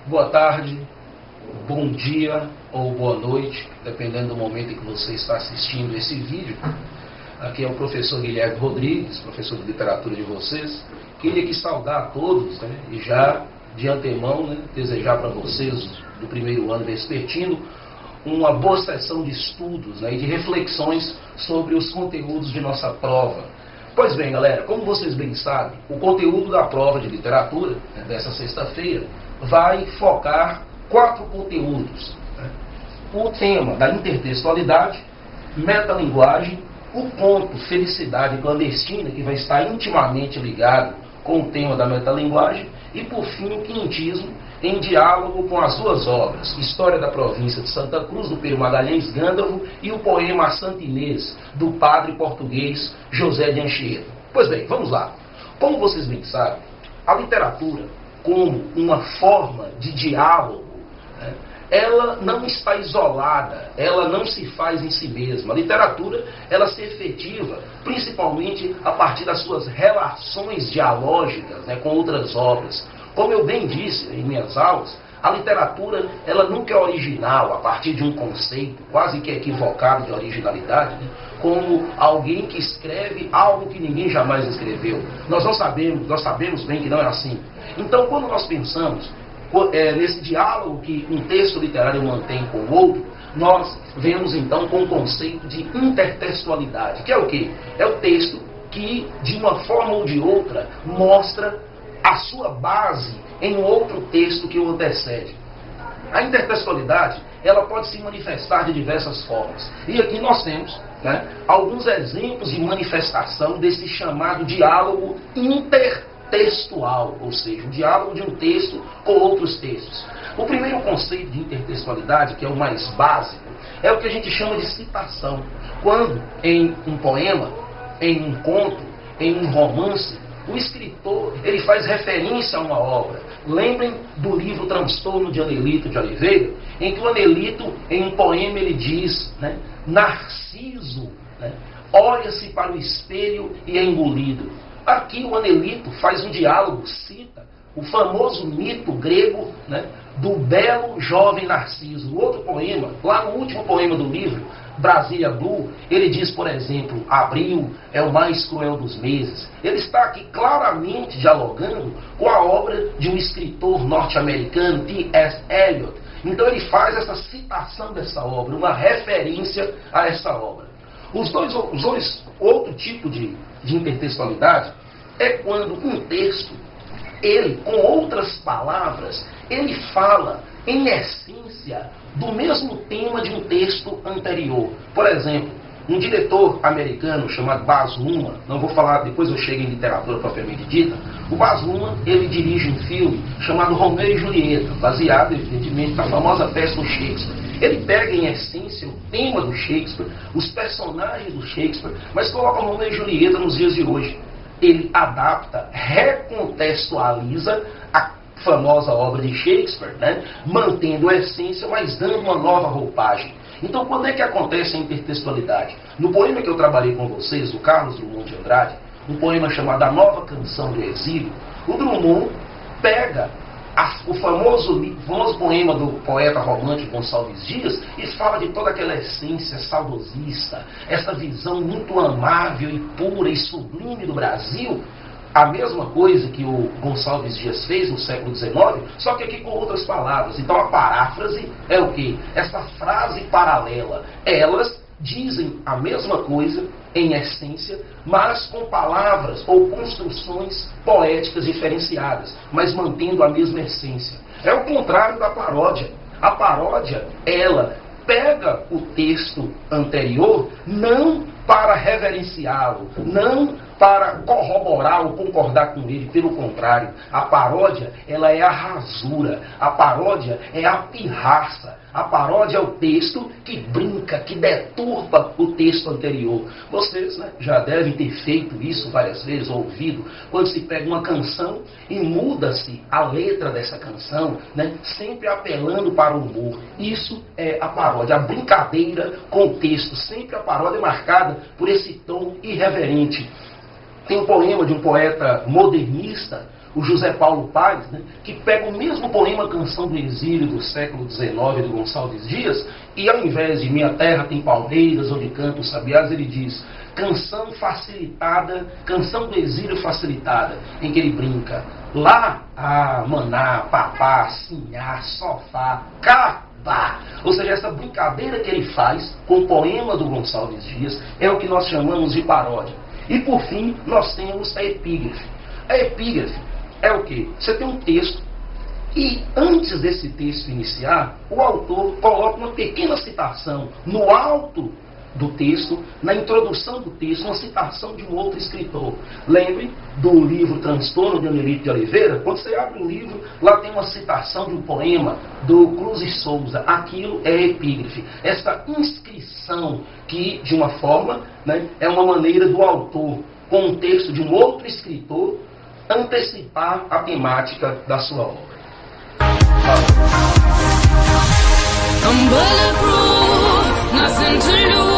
Boa tarde, bom dia ou boa noite, dependendo do momento em que você está assistindo esse vídeo. Aqui é o professor Guilherme Rodrigues, professor de literatura de vocês. Queria aqui saudar a todos, e já de antemão, desejar para vocês do primeiro ano vespertino uma boa sessão de estudos e de reflexões sobre os conteúdos de nossa prova. Pois bem, galera, como vocês bem sabem, o conteúdo da prova de literatura dessa sexta-feira vai focar 4 conteúdos. O tema da intertextualidade, metalinguagem, o ponto felicidade clandestina, que vai estar intimamente ligado com o tema da metalinguagem, e por fim o quintismo, em diálogo com as 2 obras, História da Província de Santa Cruz, do Pero Magalhães Gândalo, e o poema A Santa Inês, do padre português José de Anchieta. Pois bem, vamos lá. Como vocês bem sabem, a literatura, como uma forma de diálogo, ela não está isolada, ela não se faz em si mesma. A literatura, ela se efetiva principalmente a partir das suas relações dialógicas com outras obras. Como eu bem disse em minhas aulas, a literatura, ela nunca é original a partir de um conceito quase que equivocado de originalidade, como alguém que escreve algo que ninguém jamais escreveu. Nós sabemos bem que não é assim. Então, quando nós pensamos nesse diálogo que um texto literário mantém com o outro, nós vemos então com o conceito de intertextualidade, que é o quê? É o texto que, de uma forma ou de outra, mostra a sua base em um outro texto que o antecede. A intertextualidade, ela pode se manifestar de diversas formas. E aqui nós temos alguns exemplos de manifestação desse chamado diálogo intertextual, ou seja, o diálogo de um texto com outros textos. O primeiro conceito de intertextualidade, que é o mais básico, é o que a gente chama de citação. Quando em um poema, em um conto, em um romance, o escritor ele faz referência a uma obra. Lembrem do livro Transtorno de Anelito de Oliveira, em que o Anelito, em um poema, ele diz, Narciso, olha-se para o espelho e é engolido. Aqui o Anelito faz um diálogo, cita o famoso mito grego do belo jovem Narciso. O outro poema, lá no último poema do livro, Brasília Blue, ele diz, por exemplo, abril é o mais cruel dos meses. Ele está aqui claramente dialogando com a obra de um escritor norte-americano, T.S. Eliot. Então ele faz essa citação dessa obra, uma referência a essa obra. Os dois outro tipo de intertextualidade é quando um texto, ele, com outras palavras, ele fala, em essência, do mesmo tema de um texto anterior. Por exemplo, um diretor americano chamado Baz Luhrmann, não vou falar, depois eu chego em literatura propriamente dita, o Baz Luhrmann, ele dirige um filme chamado Romeu e Julieta, baseado, evidentemente, na famosa peça do Shakespeare. Ele pega, em essência, o tema do Shakespeare, os personagens do Shakespeare, mas coloca Romeu e Julieta nos dias de hoje. Ele adapta, recontextualiza a famosa obra de Shakespeare, mantendo a essência, mas dando uma nova roupagem. Então, quando é que acontece a intertextualidade? No poema que eu trabalhei com vocês, do Carlos Drummond de Andrade, um poema chamado A Nova Canção do Exílio, o Drummond pega o famoso poema do poeta romântico Gonçalves Dias e fala de toda aquela essência saudosista, essa visão muito amável e pura e sublime do Brasil, a mesma coisa que o Gonçalves Dias fez no século XIX, só que aqui com outras palavras. Então a paráfrase é o quê? Essa frase paralela. Elas dizem a mesma coisa, em essência, mas com palavras ou construções poéticas diferenciadas, mas mantendo a mesma essência. É o contrário da paródia. A paródia, ela pega o texto anterior não para reverenciá-lo, não para corroborar ou concordar com ele, pelo contrário, a paródia, ela é a rasura, a paródia é a pirraça, a paródia é o texto que brinca, que deturpa o texto anterior. Vocês já devem ter feito isso várias vezes, ouvido, quando se pega uma canção e muda-se a letra dessa canção, sempre apelando para o humor. Isso é a paródia, a brincadeira com o texto, sempre a paródia é marcada por esse tom irreverente. Tem um poema de um poeta modernista, o José Paulo Paes, né, que pega o mesmo poema Canção do Exílio do século XIX, do Gonçalves Dias, e ao invés de Minha Terra tem palmeiras, onde cantam os sabiás, ele diz canção facilitada, canção do exílio facilitada, em que ele brinca. Lá, maná, papá, sinhá, sofá, cabá. Ou seja, essa brincadeira que ele faz com o poema do Gonçalves Dias é o que nós chamamos de paródia. E por fim, nós temos a epígrafe. A epígrafe é o quê? Você tem um texto e antes desse texto iniciar, o autor coloca uma pequena citação no alto do texto, na introdução do texto, uma citação de um outro escritor. Lembre do livro Transtorno de Anelito de Oliveira? Quando você abre o livro, lá tem uma citação de um poema do Cruz e Souza. Aquilo é epígrafe. Essa inscrição que, de uma forma, né, é uma maneira do autor, com um texto de um outro escritor, antecipar a temática da sua obra. I'm bulletproof, nothing to lose.